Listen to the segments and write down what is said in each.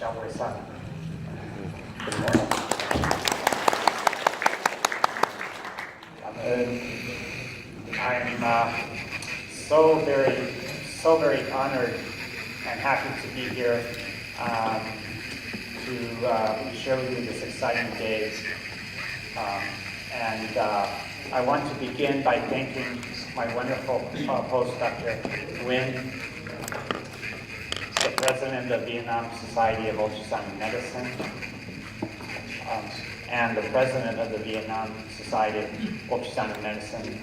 Son. I'm so very honored and happy to be here to share with you this exciting day. I want to begin by thanking my wonderful host, Dr. Nguyen, the president of Vietnam Society of Ultrasound Medicine, and the president of the Vietnam Society of Ultrasound Medicine,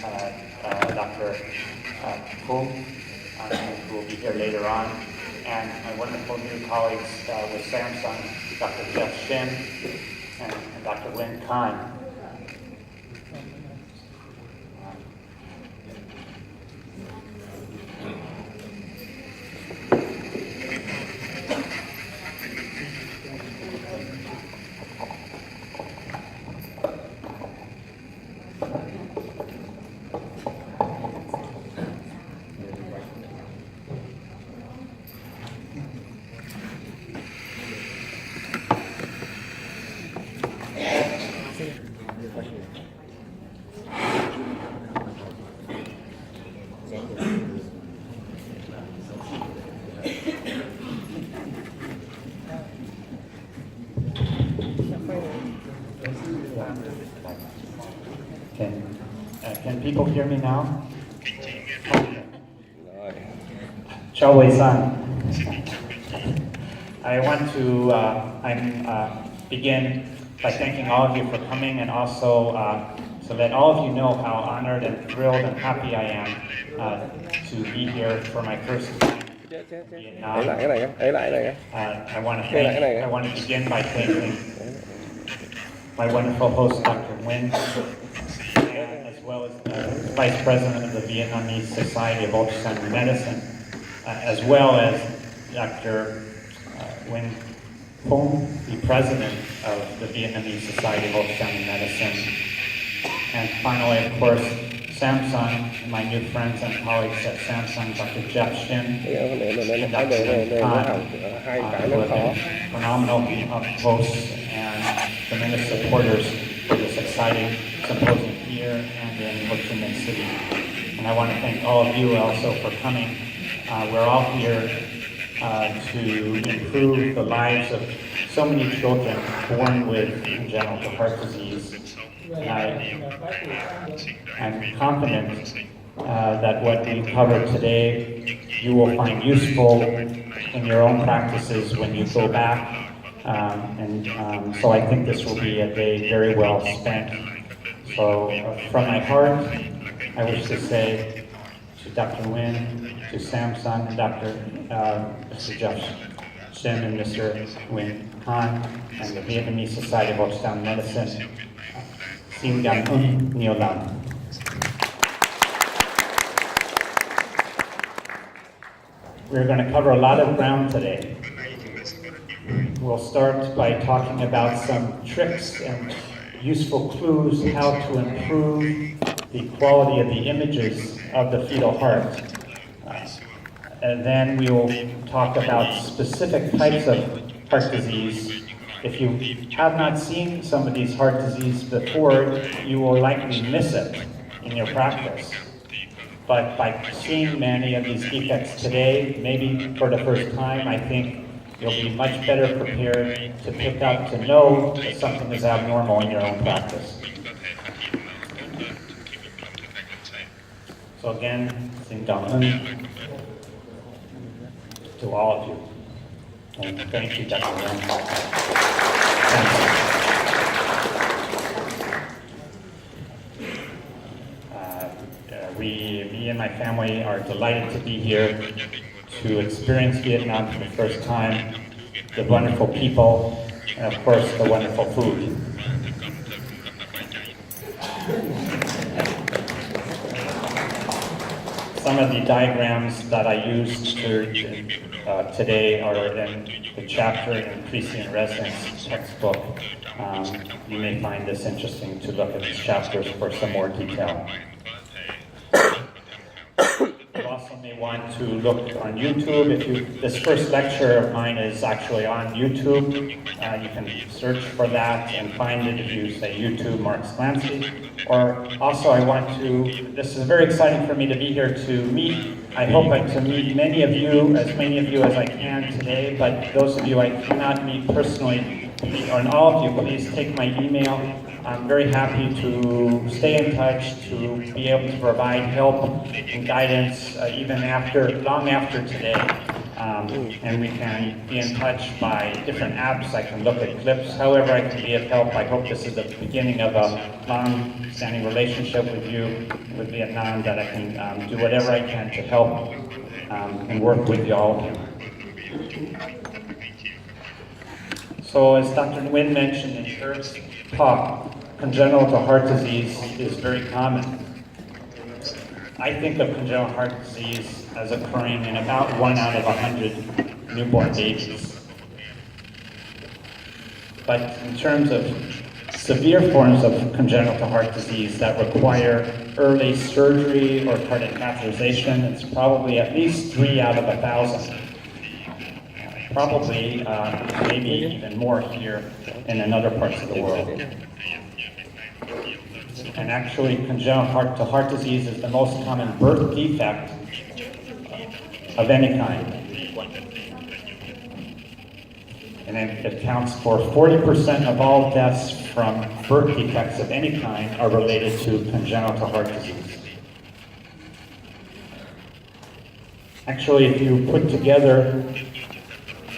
Dr. Phu, who will be here later on, and my wonderful new colleagues with Samsung, Dr. Jeff Shin and Dr. Lin Khan. Can people hear me now? Chao Wei San. I want to begin by thanking all of you for coming, and also to let all of you know how honored and thrilled and happy I am to be here for my first time in Vietnam. I want to begin by thanking my wonderful host, Dr. Nguyen, as well as the Vice President of the Vietnamese Society of Ultrasound Medicine, as well as Dr. Nguyen Phuong, the President of the Vietnamese Society of Ultrasound Medicine. And finally, of course, Samsung, my new friends and colleagues at Samsung, Dr. Jeff Shin and Dr. Lin Khan, who have been phenomenal hosts and tremendous supporters for this exciting symposium here and in Ho Chi Minh City. And I want to thank all of you also for coming. We're all here to improve the lives of so many children born with congenital heart disease. And I'm confident that what we covered today you will find useful in your own practices when you go back. So I think this will be a day very well spent. So from my heart, I wish to say to Dr. Nguyen, to Samsung, Mr. Jeff Shin and Mr. Nguyen Khan, and the Vietnamese Society of Ultrasound Medicine, xin cảm ơn nhiều lắm. We're going to cover a lot of ground today. We'll start by talking about some tricks and useful clues how to improve the quality of the images of the fetal heart. And then we will talk about specific types of heart disease. If you have not seen some of these heart disease before, you will likely miss it in your practice. But by seeing many of these defects today, maybe for the first time, I think you'll be much better prepared to pick up, to know that something is abnormal in your own practice. So again, xin cảm ơn to all of you. And thank you, Dr. Nguyen. Me and my family are delighted to be here to experience Vietnam for the first time, the wonderful people, and of course the wonderful food. Some of the diagrams that I used today are in the chapter in Prescient Residence textbook. You may find this interesting to look at these chapters for some more detail. You also may want to look on YouTube, this first lecture of mine is actually on YouTube. You can search for that and find it if you say YouTube Mark Slansky. Or also this is very exciting for me to be here to meet. I hope to meet many of you as I can today, but those of you I cannot meet personally, and all of you, please take my email. I'm very happy to stay in touch, to be able to provide help and guidance even long after today. And we can be in touch by different apps. I can look at clips. However I can be of help. I hope this is the beginning of a long-standing relationship with you, with Vietnam, that I can do whatever I can to help and work with you all. So as Dr. Nguyen mentioned in her talk, congenital heart disease is very common. I think of congenital heart disease as occurring in about 1 out of 100 newborn babies. But in terms of severe forms of congenital heart disease that require early surgery or cardiac catheterization, it's probably at least 3 out of 1,000. Probably, maybe even more here and in other parts of the world. And actually, congenital heart disease is the most common birth defect of any kind. And it accounts for 40% of all deaths from birth defects of any kind are related to congenital heart disease. Actually, if you put together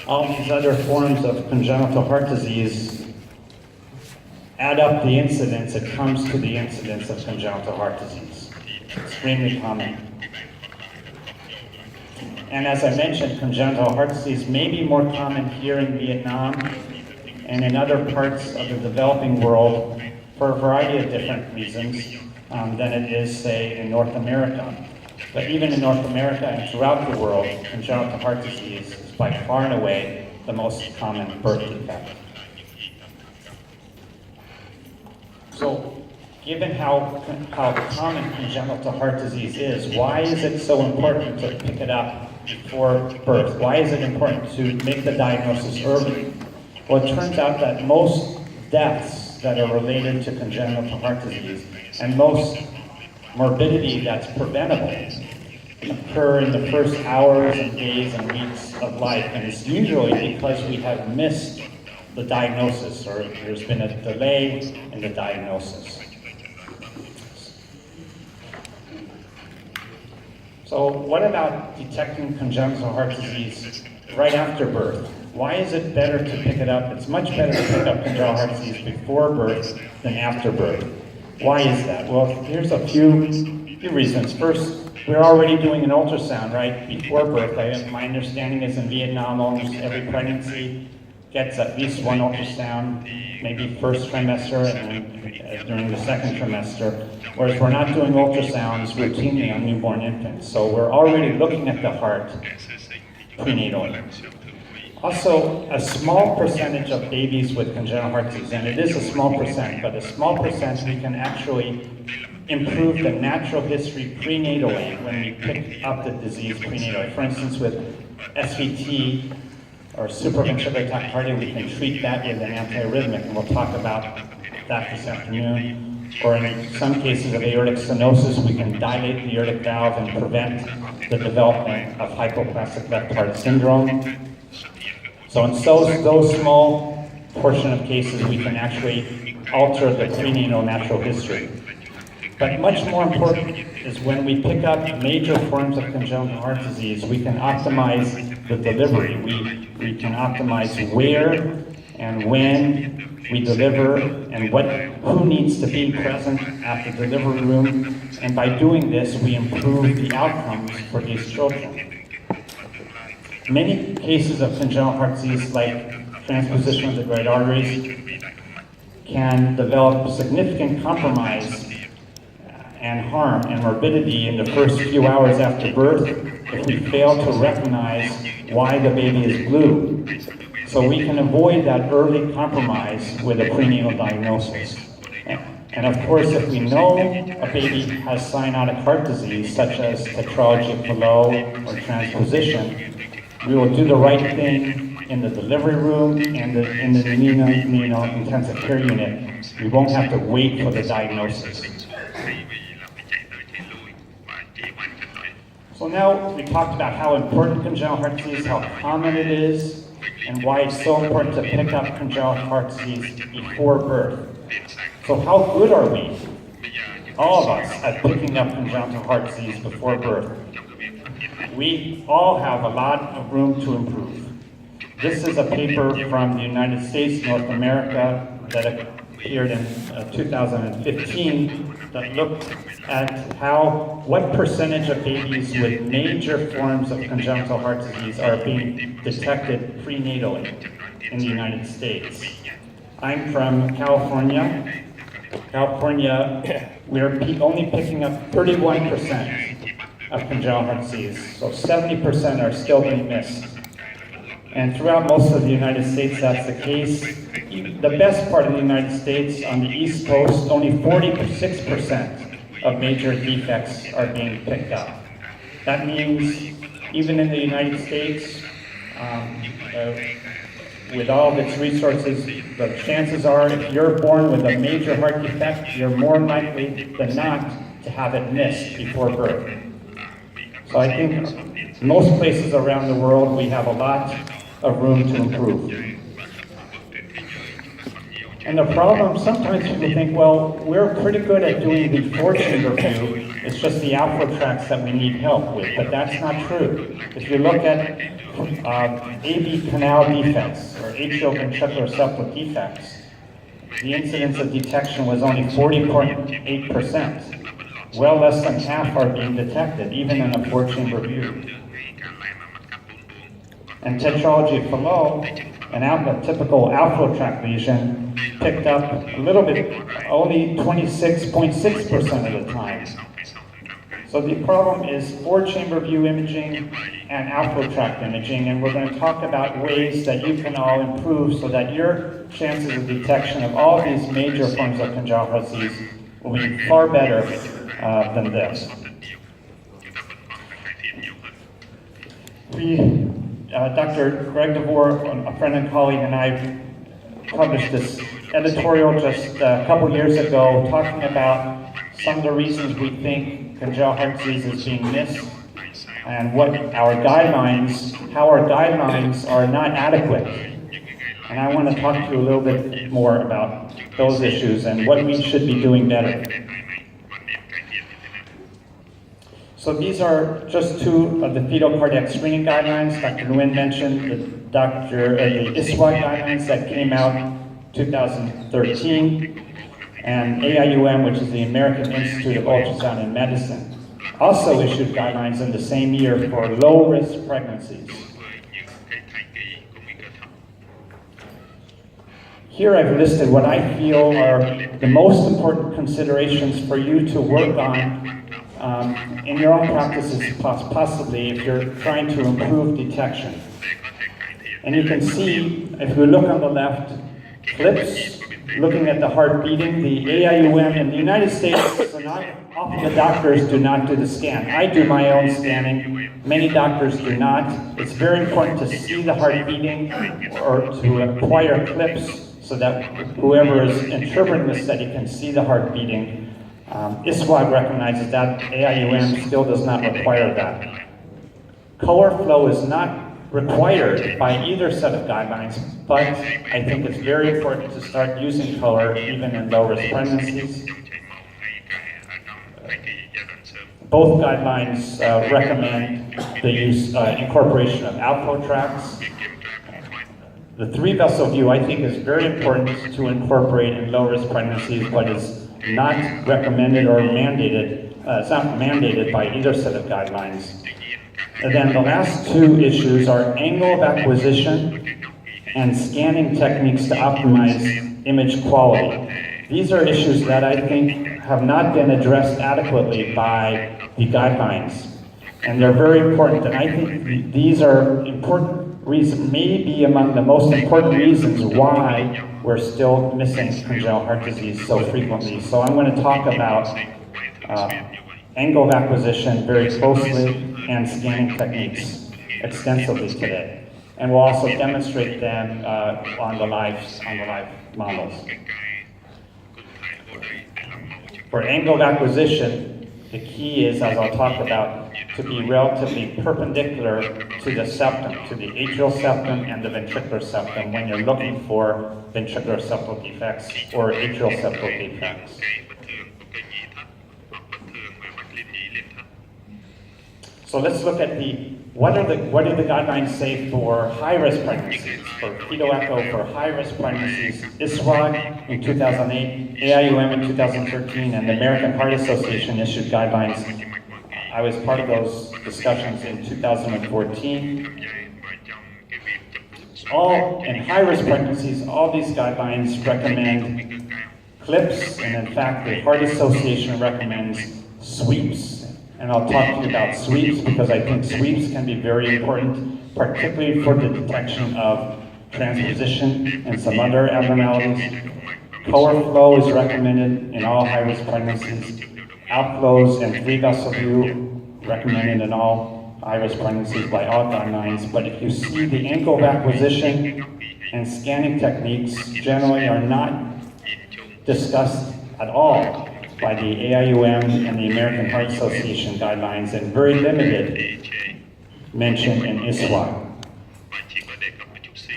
all these other forms of congenital heart disease, add up the incidence, it comes to the incidence of congenital heart disease. It's extremely common. And as I mentioned, congenital heart disease may be more common here in Vietnam and in other parts of the developing world for a variety of different reasons than it is, say, in North America. But even in North America and throughout the world, congenital heart disease is by far and away the most common birth defect. So, given how common congenital heart disease is, why is it so important to pick it up before birth? Why is it important to make the diagnosis early? Well, it turns out that most deaths that are related to congenital heart disease and most morbidity that's preventable occur in the first hours and days and weeks of life, and it's usually because we have missed the diagnosis, or there's been a delay in the diagnosis. So what about detecting congenital heart disease right after birth? Why is it better to pick it up? It's much better to pick up congenital heart disease before birth than after birth. Why is that? Well, here's a few reasons. First, we're already doing an ultrasound right before birth. My understanding is in Vietnam, almost every pregnancy gets at least one ultrasound, maybe first trimester and during the second trimester, whereas we're not doing ultrasounds routinely on newborn infants. So we're already looking at the heart prenatally. Also, a small percentage of babies with congenital heart disease, and it is a small percent, but a small percent, we can actually improve the natural history prenatally when we pick up the disease prenatally. For instance, with SVT, or supraventricular tachycardia, we can treat that with an antiarrhythmic, and we'll talk about that this afternoon. Or in some cases of aortic stenosis, we can dilate the aortic valve and prevent the development of hypoplastic left heart syndrome. So in those small portion of cases, we can actually alter the prenatal natural history. But much more important is when we pick up major forms of congenital heart disease, we can optimize the delivery. We can optimize where and when we deliver and who needs to be present at the delivery room. And by doing this, we improve the outcomes for these children. Many cases of congenital heart disease, like transposition of the great arteries, can develop significant compromise and harm and morbidity in the first few hours after birth if we fail to recognize why the baby is blue. So we can avoid that early compromise with a prenatal diagnosis. And of course, if we know a baby has cyanotic heart disease, such as tetralogy of Fallot or transposition, we will do the right thing in the delivery room and in the neonatal intensive care unit. We won't have to wait for the diagnosis. So now we talked about how important congenital heart disease is, how common it is, and why it's so important to pick up congenital heart disease before birth. So how good are we, all of us, at picking up congenital heart disease before birth? We all have a lot of room to improve. This is a paper from the United States, North America, that appeared in 2015 that looked at what percentage of babies with major forms of congenital heart disease are being detected prenatally in the United States. I'm from California. We're only picking up 31% of congenital heart disease, so 70% are still being missed. And throughout most of the United States, that's the case. The best part of the United States, on the East Coast, only 46% of major defects are being picked up. That means even in the United States, with all of its resources, the chances are if you're born with a major heart defect, you're more likely than not to have it missed before birth. So I think most places around the world, we have a lot of room to improve. And the problem, sometimes people think, well, we're pretty good at doing the four-chamber view, it's just the outflow tracts that we need help with, but that's not true. If you look at AV canal defects, or atrial ventricular septal defects, the incidence of detection was only 40.8%. Well less than half are being detected, even in a four-chamber view. And tetralogy of Fallot, a typical outflow tract lesion, picked up a little bit, only 26.6% of the time. So the problem is four-chamber view imaging and outflow tract imaging, and we're going to talk about ways that you can all improve so that your chances of detection of all these major forms of congenital heart disease will be far better than this. Dr. Greg DeVore, a friend and colleague, and I published this editorial just a couple years ago talking about some of the reasons we think congenital heart disease is being missed and how our guidelines are not adequate. And I want to talk to you a little bit more about those issues and what we should be doing better. So these are just two of the fetal cardiac screening guidelines. Dr. Nguyen mentioned the ISWA guidelines that came out 2013, and AIUM, which is the American Institute of Ultrasound and Medicine, also issued guidelines in the same year for low-risk pregnancies. Here I've listed what I feel are the most important considerations for you to work on in your own practices, possibly if you're trying to improve detection. And you can see, if you look on the left, clips, looking at the heart beating, the AIUM in the United States, often the doctors do not do the scan. I do my own scanning. Many doctors do not. It's very important to see the heart beating or to acquire clips so that whoever is interpreting the study can see the heart beating. ISWA recognizes that. AIUM still does not require that. Color flow is not required by either set of guidelines, but I think it's very important to start using color even in low-risk pregnancies. Both guidelines recommend the incorporation of outflow tracts. The three-vessel view, I think, is very important to incorporate in low-risk pregnancies, but is not recommended or mandated. It's not mandated by either set of guidelines. And then the last two issues are angle of acquisition and scanning techniques to optimize image quality. These are issues that I think have not been addressed adequately by the guidelines. And they're very important. And I think these are important may be among the most important reasons why we're still missing congenital heart disease so frequently. So I'm going to talk about angle of acquisition very closely and scanning techniques extensively today. And we'll also demonstrate them on the live models. For angle of acquisition, the key is, as I'll talk about, to be relatively perpendicular to the septum, to the atrial septum and the ventricular septum when you're looking for ventricular septal defects or atrial septal defects. So let's look at what do the guidelines say for high-risk pregnancies, for fetal echo for high-risk pregnancies. ISWAG in 2008, AIUM in 2013, and the American Heart Association issued guidelines. I was part of those discussions in 2014. In high-risk pregnancies, all these guidelines recommend clips, and in fact, the Heart Association recommends sweeps. And I'll talk to you about sweeps because I think sweeps can be very important, particularly for the detection of transposition and some other abnormalities. Color flow is recommended in all high-risk pregnancies. Outflows and free vessel view recommended in all high-risk pregnancies by all guidelines. But if you see the angle of acquisition and scanning techniques generally are not discussed at all by the AIUM and the American Heart Association guidelines, and very limited mention in ISWAG.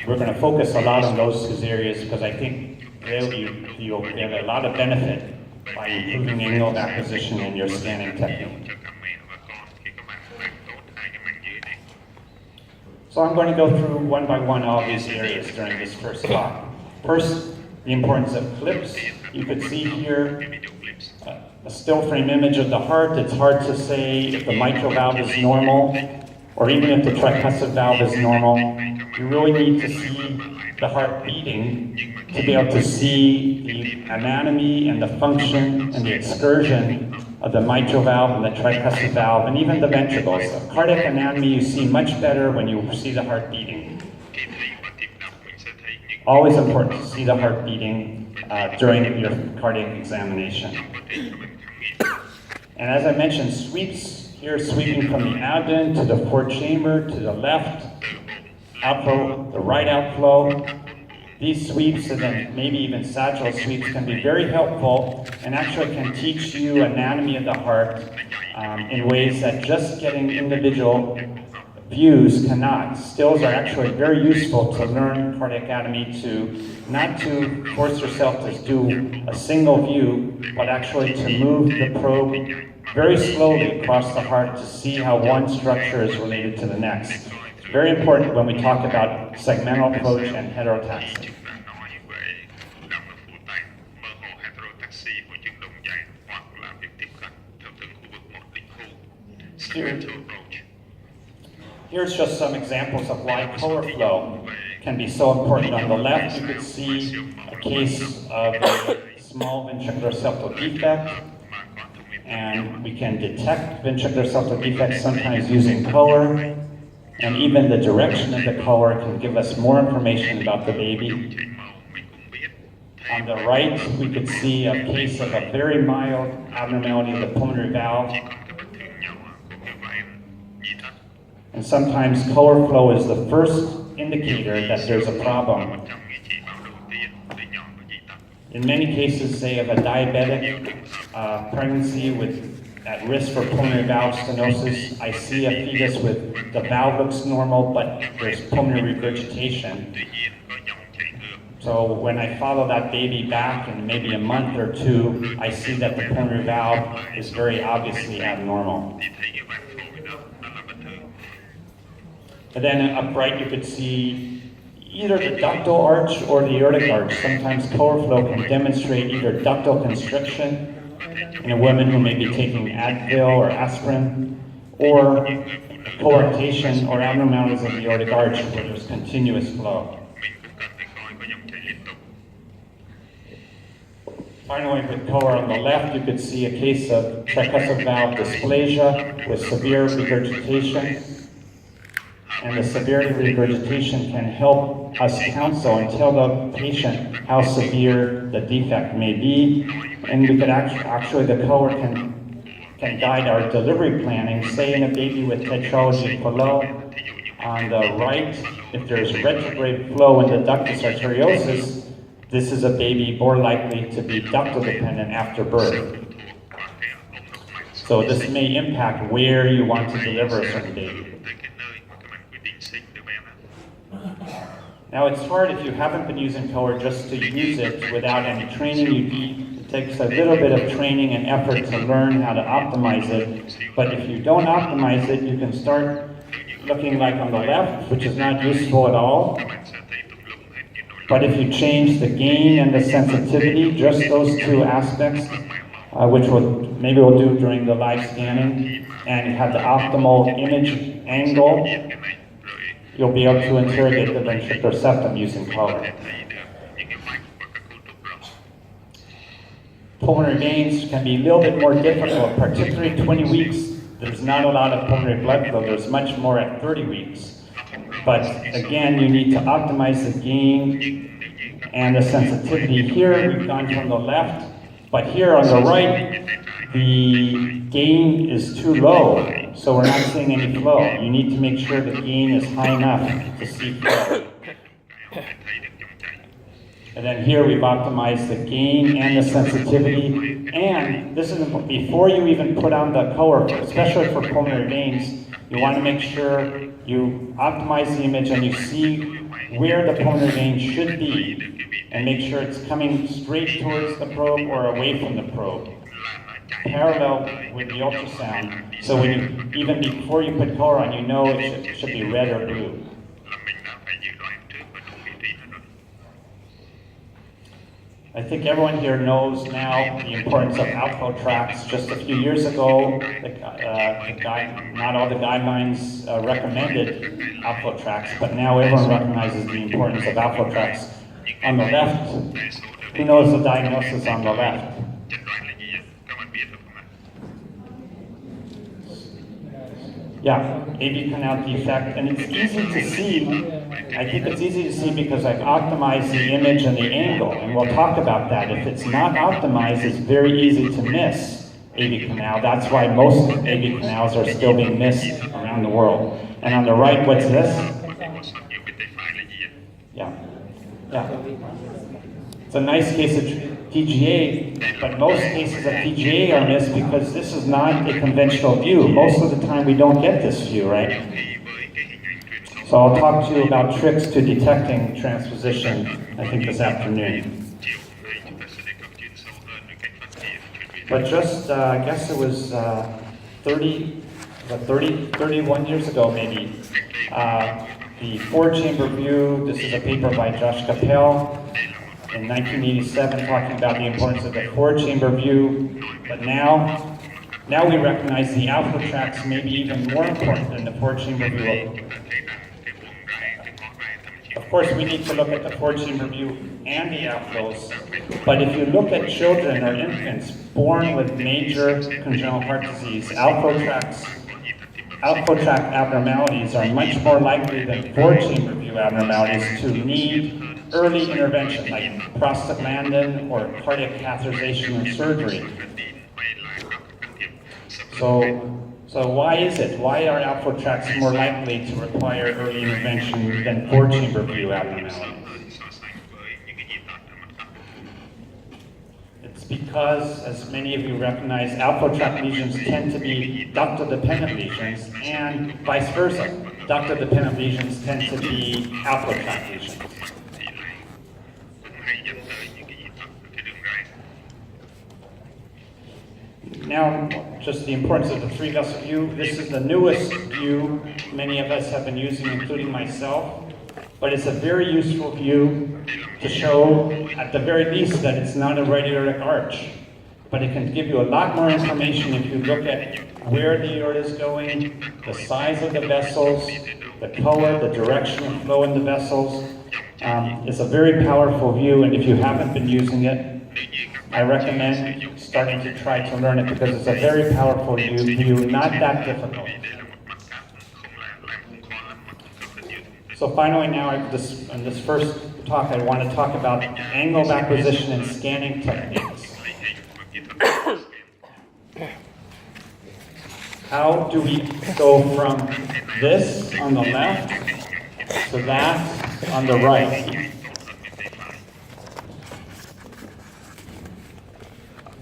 We're going to focus a lot on those two areas because I think you'll get a lot of benefit by improving angle of acquisition in your scanning technique. So I'm going to go through one by one all these areas during this first talk. First, the importance of clips. You could see here a still frame image of the heart. It's hard to say if the mitral valve is normal or even if the tricuspid valve is normal. You really need to see the heart beating to be able to see the anatomy and the function and the excursion of the mitral valve and the tricuspid valve and even the ventricles. So cardiac anatomy you see much better when you see the heart beating. Always important to see the heart beating during your cardiac examination. And as I mentioned, sweeps here, sweeping from the abdomen to the fourth chamber, to the left outflow, the right outflow. These sweeps and then maybe even sagittal sweeps can be very helpful and actually can teach you anatomy of the heart in ways that just getting individual views cannot. Stills are actually very useful to learn cardiac anatomy, not to force yourself to do a single view, but actually to move the probe very slowly across the heart to see how one structure is related to the next. It's very important when we talk about segmental approach and heterotaxy. Here's just some examples of why color flow can be so important. On the left, you could see a case of a small ventricular septal defect, and we can detect ventricular septal defects sometimes using color, and even the direction of the color can give us more information about the baby. On the right, we could see a case of a very mild abnormality of the pulmonary valve. And sometimes color flow is the first indicator that there's a problem. In many cases, say of a diabetic pregnancy at risk for pulmonary valve stenosis, I see a fetus with the valve looks normal, but there's pulmonary regurgitation. So when I follow that baby back in maybe a month or two, I see that the pulmonary valve is very obviously abnormal. And then upright, you could see either the ductal arch or the aortic arch. Sometimes color flow can demonstrate either ductal constriction in a woman who may be taking Advil or aspirin, or coarctation or abnormalities of the aortic arch where there's continuous flow. Finally, with color on the left, you could see a case of tricuspid valve dysplasia with severe regurgitation. and the severity of regurgitation can help us counsel and tell the patient how severe the defect may be. And we could actually the color can guide our delivery planning. Say in a baby with tetralogy Fallot, on the right, if there's retrograde flow in the ductus arteriosus, this is a baby more likely to be ductal dependent after birth. So this may impact where you want to deliver a certain baby. Now it's hard if you haven't been using color just to use it without any training. It takes a little bit of training and effort to learn how to optimize it. But if you don't optimize it, you can start looking like on the left, which is not useful at all. But if you change the gain and the sensitivity, just those two aspects, which maybe we'll do during the live scanning, and have the optimal image angle, you'll be able to interrogate the ventricular septum using color. Pulmonary veins can be a little bit more difficult, particularly 20 weeks. There's not a lot of pulmonary blood flow. There's much more at 30 weeks. But again, you need to optimize the gain and the sensitivity. Here, we've gone from the left, but here on the right, the gain is too low, so we're not seeing any flow. You need to make sure the gain is high enough to see flow. And then here we've optimized the gain and the sensitivity. And this is before you even put on the color, especially for pulmonary veins, you want to make sure you optimize the image and you see where the pulmonary vein should be and make sure it's coming straight towards the probe or away from the probe, parallel with the ultrasound. So when even before you put color on, you know it should be red or blue. I think everyone here knows now the importance of outflow tracts. Just a few years ago, not all the guidelines recommended outflow tracts, but now everyone recognizes the importance of outflow tracts. On the left, who knows the diagnosis on the left? Yeah, AV canal defect, and it's easy to see. I think it's easy to see because I've optimized the image and the angle, and we'll talk about that. If it's not optimized, it's very easy to miss AV canal. That's why most AV canals are still being missed around the world. And on the right, what's this? Yeah. It's a nice case of TGA, but most cases of TGA are missed because this is not a conventional view. Most of the time we don't get this view, right? So I'll talk to you about tricks to detecting transposition, I think this afternoon. But just, I guess it was 31 years ago maybe, the 4-chamber view, this is a paper by Josh Capel in 1987 talking about the importance of the 4-chamber view, but now we recognize the outflow tracts may be even more important than the 4-chamber view. Of course, we need to look at the 4-chamber view and the outflows, but if you look at children or infants born with major congenital heart disease, outflow tract abnormalities are much more likely than 4-chamber view abnormalities to need early intervention, like prostaglandin or cardiac catheterization and surgery. So why is it? Why are outflow tracts more likely to require early intervention than 4-chamber view abnormalities? It's because, as many of you recognize, outflow tract lesions tend to be ductal-dependent lesions, and vice versa. Ductal-dependent lesions tend to be outflow tract lesions. Now, just the importance of the 3-vessel view. This is the newest view many of us have been using, including myself. But it's a very useful view to show, at the very least, that it's not a radiatic arch. But it can give you a lot more information if you look at where the aorta is going, the size of the vessels, the color, the direction of flow in the vessels. It's a very powerful view, and if you haven't been using it, I recommend starting to try to learn it because it's a very powerful view, not that difficult. So finally now, in this first talk, I want to talk about angle of acquisition and scanning techniques. How do we go from this on the left to that on the right?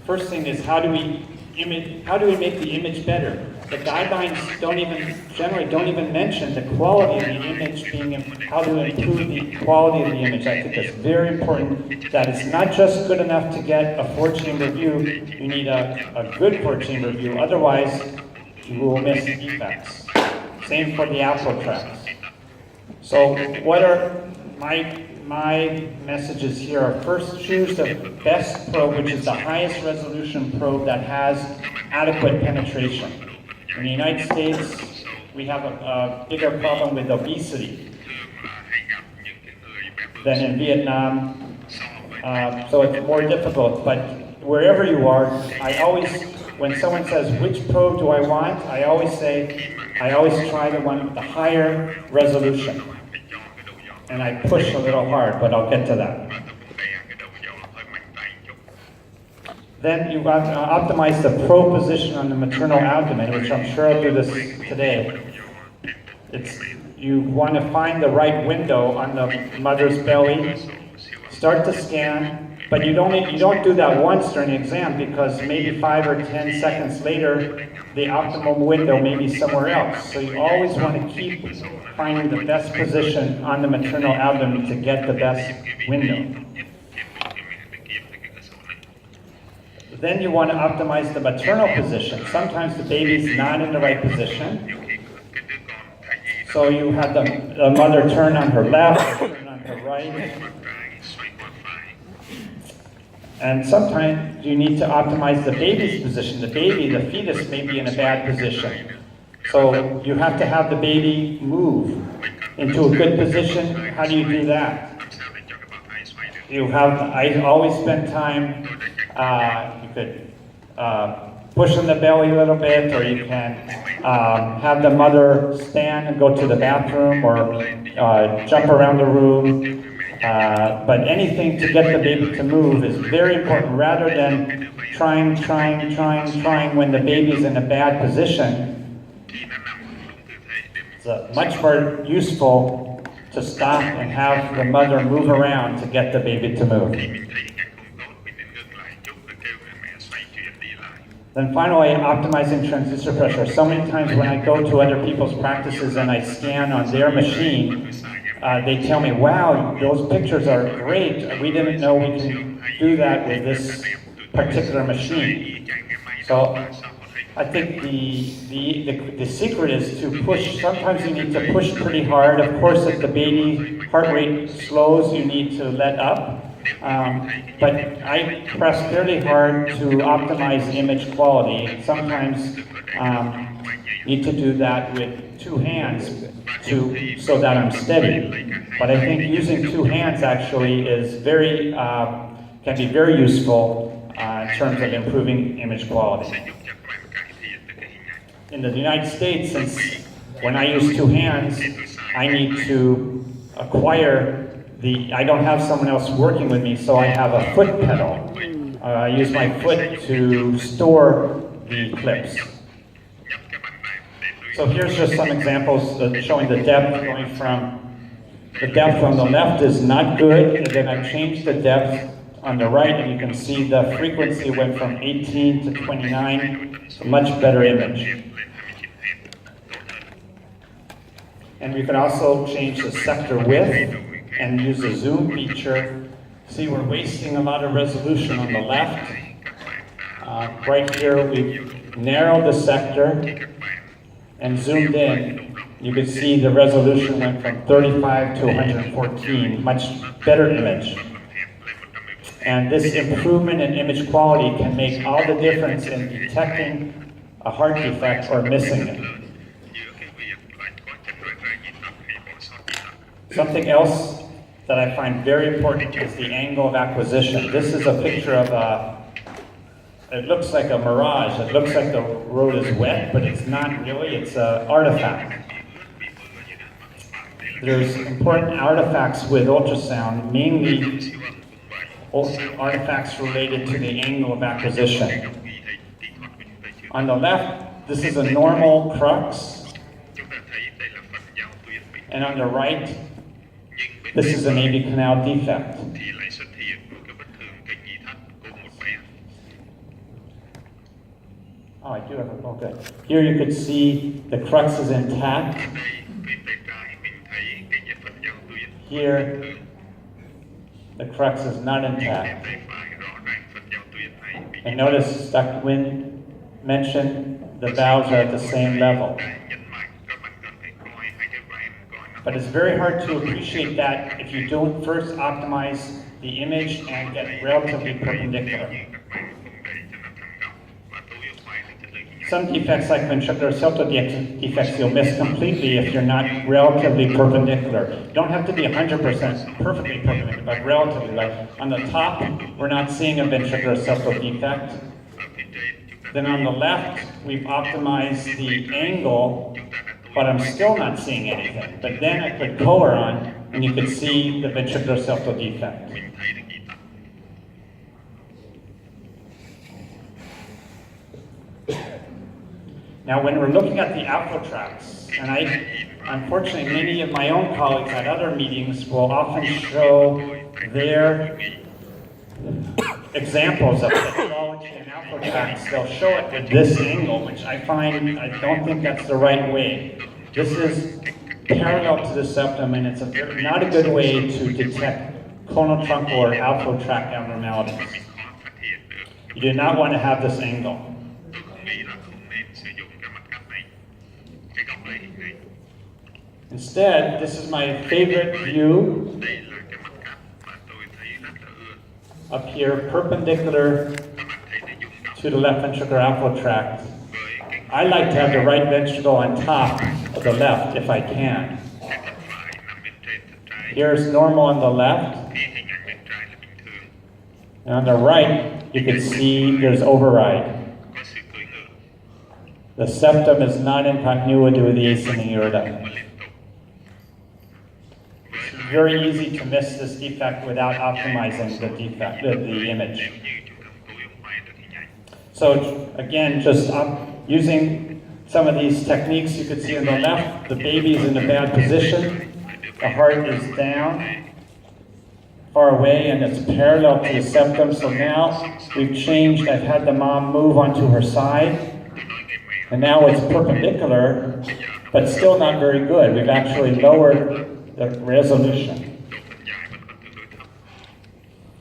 First thing is, how do we make the image better? The guidelines generally don't even mention the quality of the image how to improve the quality of the image. I think it's very important that it's not just good enough to get a 4-chamber view, you need a good 4-chamber view, otherwise you will miss defects. Same for the output tracks. So what are my messages here are: first, choose the best probe, which is the highest resolution probe that has adequate penetration. In the United States, we have a bigger problem with obesity than in Vietnam, so it's more difficult. But wherever you are, when someone says, which probe do I want, I always try the one with the higher resolution. And I push a little hard, but I'll get to that. Then you got to optimize the probe position on the maternal abdomen, which I'm sure I'll do this today. You want to find the right window on the mother's belly, start to scan, but you don't do that once during the exam, because maybe 5 or 10 seconds later, the optimal window may be somewhere else. So you always want to keep finding the best position on the maternal abdomen to get the best window. Then you want to optimize the maternal position. Sometimes the baby's not in the right position. So you have the mother turn on her left, turn on her right. And sometimes you need to optimize the baby's position. The fetus may be in a bad position. So you have to have the baby move into a good position. How do you do that? I always spend time, you could push on the belly a little bit, or you can have the mother stand and go to the bathroom, or jump around the room. But anything to get the baby to move is very important, rather than trying when the baby's in a bad position. It's much more useful to stop and have the mother move around to get the baby to move. Then finally, optimizing transducer pressure. So many times when I go to other people's practices and I scan on their machine, they tell me, wow, those pictures are great. We didn't know we can do that with this particular machine. So I think the secret is to push. Sometimes you need to push pretty hard. Of course, if the baby heart rate slows, you need to let up. But I press fairly hard to optimize image quality. Sometimes need to do that with 2 hands so that I'm steady. But I think using 2 hands actually is can be very useful in terms of improving image quality. In the United States, since when I use 2 hands, I need to acquire I don't have someone else working with me, so I have a foot pedal. I use my foot to store the clips. So here's just some examples showing the depth going from, the depth on the left is not good, and then I changed the depth on the right, and you can see the frequency went from 18 to 29. It's a much better image. And we can also change the sector width and use the zoom feature. See, we're wasting a lot of resolution on the left. Right here, we've narrowed the sector and zoomed in. You can see the resolution went from 35 to 114, much better image. And this improvement in image quality can make all the difference in detecting a heart defect or missing it. Something else that I find very important is the angle of acquisition. This is a picture of it looks like a mirage. It looks like the road is wet, but it's not really. It's an artifact. there's important artifacts with ultrasound, mainly artifacts related to the angle of acquisition. On the left, this is a normal crux, and on the right, this is an AV canal defect. Oh, I do have a, oh good. Here you could see the crux is intact. Here, the crux is not intact. And notice Dr. Nguyen mentioned the valves are at the same level. But it's very hard to appreciate that if you don't first optimize the image and get relatively perpendicular. Some defects like ventricular septal defects you'll miss completely if you're not relatively perpendicular. You don't have to be 100% perfectly perpendicular, but relatively. Like on the top, we're not seeing a ventricular septal defect. Then on the left, we've optimized the angle, but I'm still not seeing anything. But then I put color on, and you can see the ventricular septal defect. Now, when we're looking at the outflow tracts, and unfortunately, many of my own colleagues at other meetings will often show their examples of pathology and outflow tracts. They'll show it with this angle, which I don't think that's the right way. This is parallel to the septum, and it's not a good way to detect coronal truncal or outflow tract abnormalities. You do not want to have this angle. Instead, this is my favorite view up here, perpendicular to the left ventricular outflow tract. I like to have the right ventricle on top of the left if I can. Here's normal on the left. And on the right, you can see there's override. The septum is not in continuity with the ascending aorta. It's very easy to miss this defect without optimizing the image. So again, just using some of these techniques, you can see on the left, the baby is in a bad position. The heart is down, far away, and it's parallel to the septum. So now we've changed. I've had the mom move onto her side. And now it's perpendicular, but still not very good. We've actually lowered the resolution.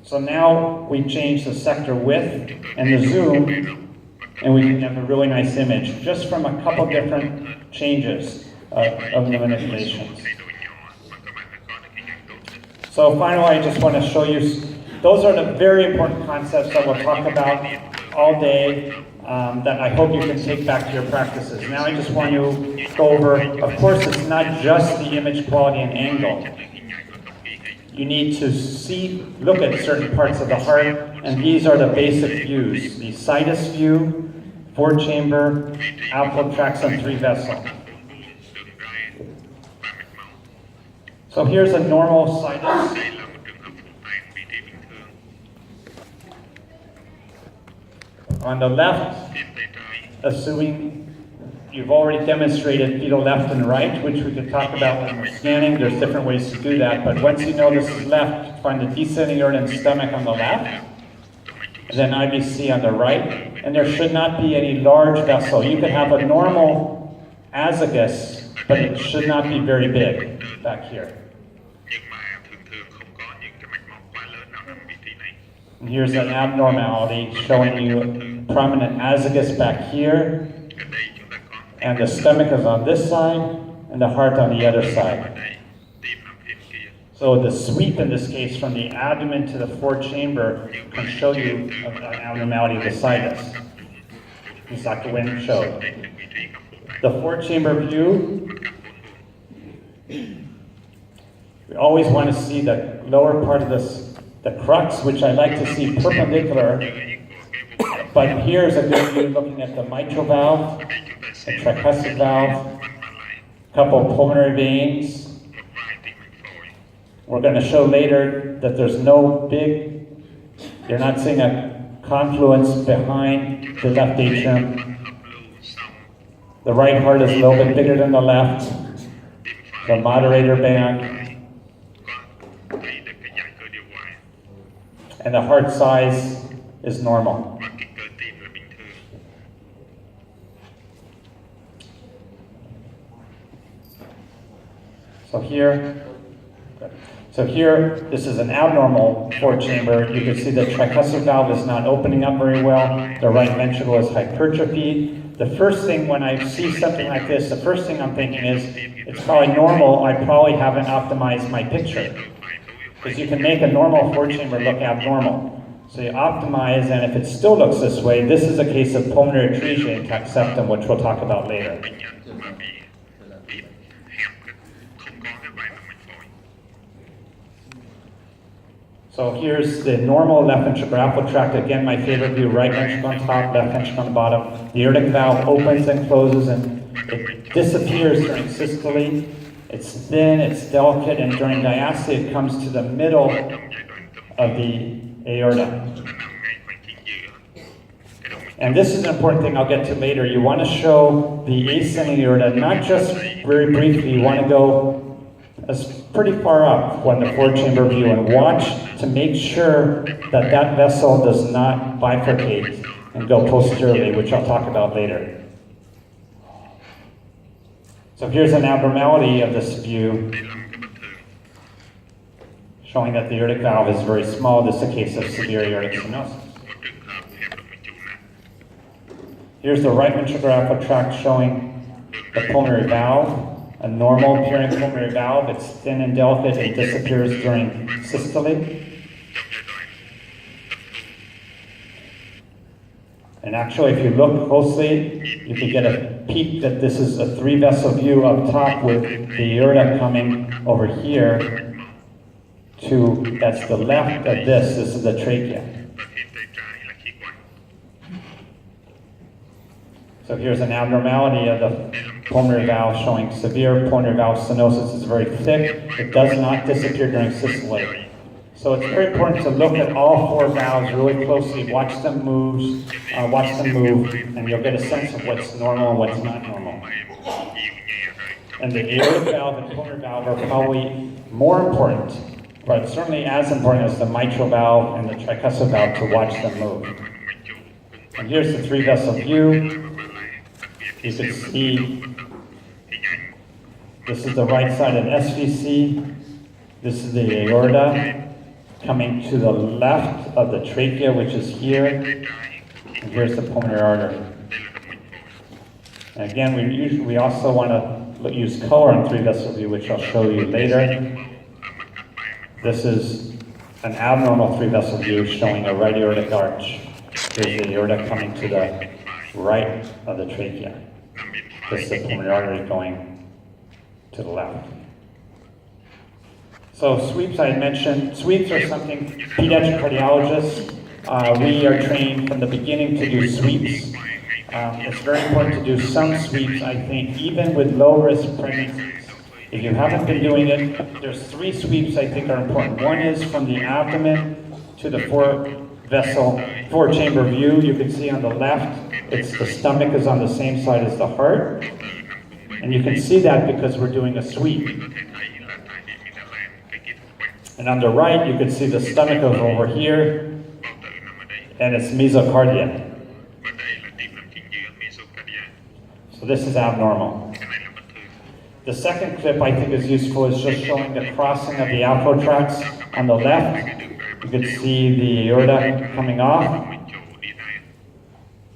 So now we change the sector width and the zoom, and we can have a really nice image just from a couple different changes of the manipulations. So finally, I just want to show you, those are the very important concepts that we'll talk about all day. That I hope you can take back to your practices. Now I just want to go over, of course, it's not just the image quality and angle. You need to look at certain parts of the heart, and these are the basic views. The situs view, 4-chamber, outflow tracts, and 3-vessel. So here's a normal situs. On the left, assuming you've already demonstrated fetal left and right, which we could talk about when we're scanning. There's different ways to do that, but once you know this is left, find the descending aorta and stomach on the left, and then IVC on the right, and there should not be any large vessel. You could have a normal azagus, but it should not be very big back here. And here's an abnormality showing you prominent azagus back here, and the stomach is on this side, and the heart on the other side. So the sweep in this case from the abdomen to the 4-chamber can show you an abnormality of the situs, as Dr. Nguyen showed. The 4-chamber view, we always want to see the lower part of the crux, which I like to see perpendicular, but here's a good view looking at the mitral valve, the tricuspid valve, a couple of pulmonary veins, We're going to show later that there's no big, you're not seeing a confluence behind the left atrium. The right heart is a little bit bigger than the left. The moderator band. And the heart size is normal. So here, this is an abnormal four chamber. You can see the tricuspid valve is not opening up very well. The right ventricle is hypertrophied. The first thing when I see something like this, the first thing I'm thinking is, it's probably normal. I probably haven't optimized my picture. Because you can make a normal four chamber look abnormal. So you optimize, and if it still looks this way, this is a case of pulmonary atresia in tax septum, which we'll talk about later. So here's the normal left ventricular tract. Again, my favorite view, right ventricle on top, left ventricle on the bottom. The aortic valve opens and closes, and it disappears during systole. It's thin, it's delicate, and during diastole, it comes to the middle of the aorta. And this is an important thing I'll get to later. You want to show the ascending aorta, not just very briefly. You want to go pretty far up when the four-chamber view, and watch to make sure that that vessel does not bifurcate and go posteriorly, which I'll talk about later. So here's an abnormality of this view, showing that the aortic valve is very small. This is a case of severe aortic stenosis. Here's the right ventricular tract showing the pulmonary valve. A normal appearing pulmonary valve, it's thin and delicate, it disappears during systole. And actually, if you look closely, you can get a peek that this is a three-vessel view up top with the aorta coming over here to, that's the left of this is the trachea. So here's an abnormality of the pulmonary valve showing severe pulmonary valve stenosis. It's very thick. It does not disappear during systole. So it's very important to look at all four valves really closely, watch them move, and you'll get a sense of what's normal and what's not normal. And the aortic valve and pulmonary valve are probably more important, but certainly as important as the mitral valve and the tricuspid valve to watch them move. And here's the three-vessel view. You can see this is the right side of SVC. This is the aorta coming to the left of the trachea, which is here. And here's the pulmonary artery. And again, we also want to use color on three-vessel view, which I'll show you later. This is an abnormal three-vessel view showing a right aortic arch. Here's the aorta coming to the right of the trachea. This is the pulmonary artery going to the left. So sweeps, I had mentioned, sweeps are something pediatric cardiologists, we are trained from the beginning to do sweeps. It's very important to do some sweeps, I think, even with low-risk pregnancies. If you haven't been doing it, there's three sweeps I think are important. One is from the abdomen to the four-chamber view. You can see on the left, it's the stomach is on the same side as the heart. And you can see that because we're doing a sweep. And on the right, you can see the stomach goes over here, and it's mesocardia. So this is abnormal. The second clip I think is useful is just showing the crossing of the outflow on the left. You can see the aorta coming off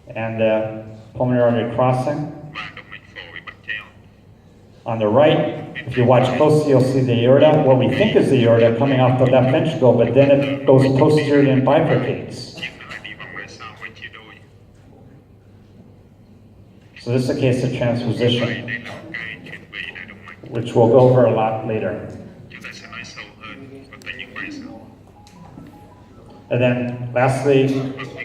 and the pulmonary artery crossing. On the right, if you watch closely, you'll see the aorta, what we think is the aorta coming off the left ventricle, but then it goes posteriorly and bifurcates. So this is a case of transposition, which we'll go over a lot later. And then lastly,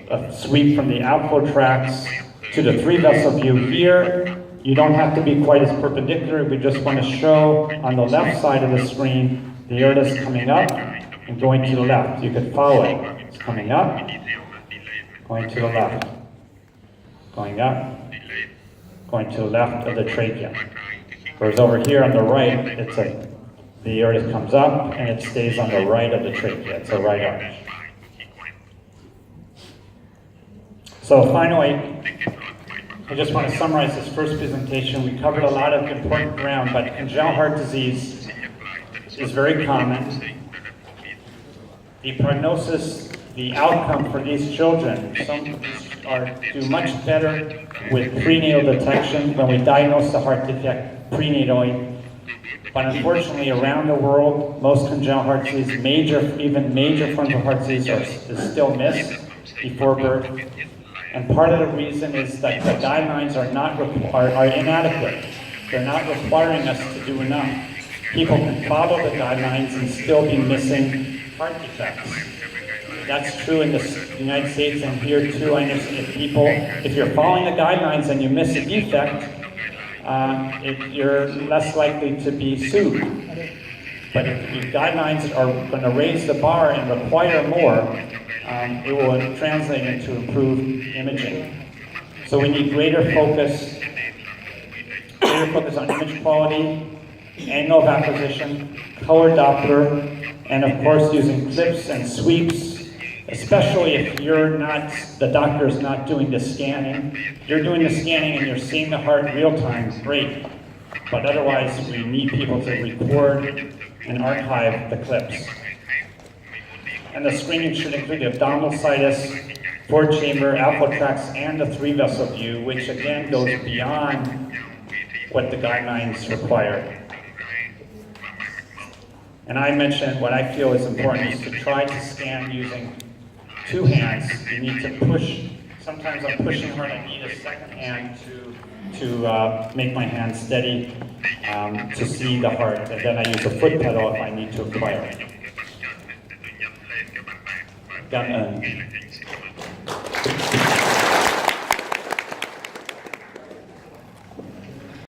a sweep from the outflow tracts to the three-vessel view here. You don't have to be quite as perpendicular. We just want to show on the left side of the screen The aorta is coming up and going to the left. You could follow it. It's coming up, going to the left, going up, going to the left of the trachea. Whereas over here on the right, the aorta comes up and it stays on the right of the trachea. It's a right arch. So finally, I just want to summarize this first presentation. We covered a lot of important ground, but congenital heart disease is very common. The prognosis, the outcome for these children, some do much better with prenatal detection when we diagnose the heart defect prenatally. But unfortunately, around the world, most congenital heart disease, even major forms of heart disease is still missed before birth. And part of the reason is that the guidelines are inadequate. They're not requiring us to do enough. People can follow the guidelines and still be missing heart defects. That's true in the United States and here too. I understand if you're following the guidelines and you miss a defect, you're less likely to be sued. But if the guidelines are going to raise the bar and require more, it will translate into improved imaging. So we need greater focus on image quality, angle of acquisition, color Doppler, and of course using clips and sweeps, especially if the doctor is not doing the scanning. If you're doing the scanning and you're seeing the heart real time, great. But otherwise, we need people to record and archive the clips. And the screening should include the abdominal situs, four-chamber, alpha-trax, and the three-vessel view, which again goes beyond what the guidelines require. And I mentioned what I feel is important is to try to scan using two hands. You need to push. Sometimes I'm pushing hard. I need a second hand to make my hand steady to see the heart. And then I use a foot pedal if I need to acquire it.